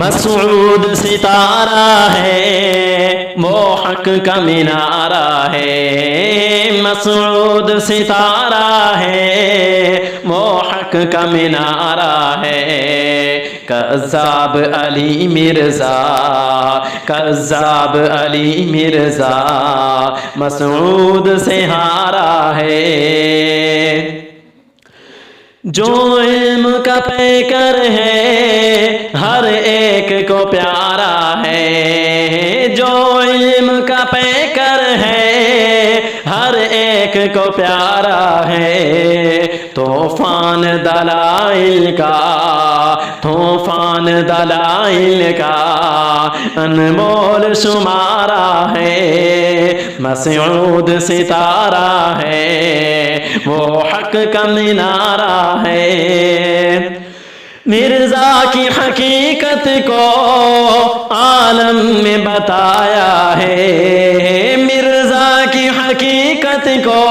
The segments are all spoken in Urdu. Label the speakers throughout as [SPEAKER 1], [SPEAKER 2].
[SPEAKER 1] مسعود ستارہ ہے وہ حق کا مینارہ ہے، مسعود ستارہ ہے وہ حق کا مینارہ ہے، کذاب علی مرزا، کذاب علی مرزا مسعود سے ہارا ہے۔ جو علم کا پیکر ہے ہر ایک کو پیارا ہے، جو علم کا پیکر ہے ہر ایک کو پیارا ہے، طوفان دلائل کا، طوفان دلائل کا انمول شمارہ ہے، مسعود ستارہ ہے وہ حق کا مینارہ ہے۔ مرزا کی حقیقت کو عالم میں بتایا ہے، مرزا کی حقیقت کو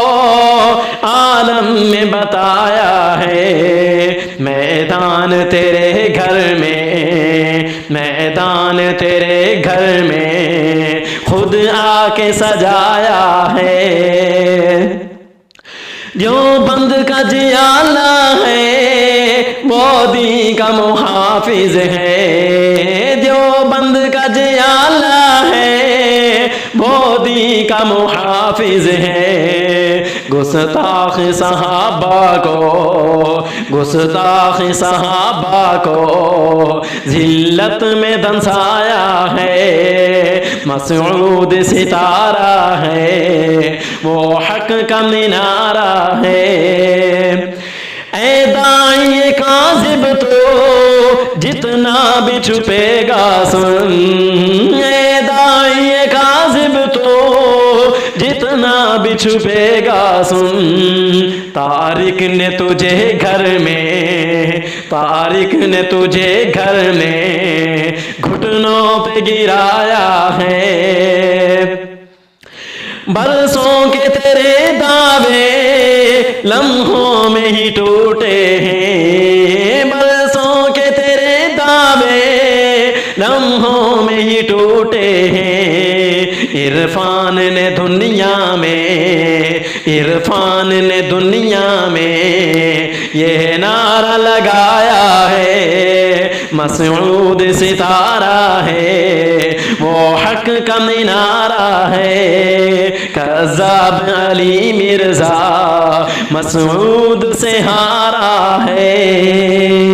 [SPEAKER 1] عالم میں بتایا ہے، میدان تیرے گھر میں، میدان تیرے گھر میں خود آ کے سجایا ہے۔ جو بند کا جیالہ ہے وہ دین کا محافظ ہے، جو بند کا جیالہ ہے وہ دین کا محافظ ہے، گستاخ صحابہ کو، گستاخ صحابہ کو ذلت میں دنسایا ہے، مسعود ستارہ ہے وہ حق کا مینارہ ہے۔ اے داعی کاذب تو جتنا بھی چھپے گا سن، اے داعی کاذب تو جتنا بھی چھپے گا سن، طارق نے تجھے گھر میں، طارق نے تجھے گھر میں گھٹنوں پہ گرایا ہے، برسوں کے تیرے دعوے لمحوں میں ہی ٹوٹے ہیں، برسوں کے تیرے دعوے لمحوں میں ہی ٹوٹے ہیں، عرفان نے دنیا میں، عرفان نے دنیا میں یہ نعرہ لگایا ہے، مسعود ستارہ ہے وہ حق کا مینارہ ہے، کذاب علی مرزا مسعود سے ہارا ہے۔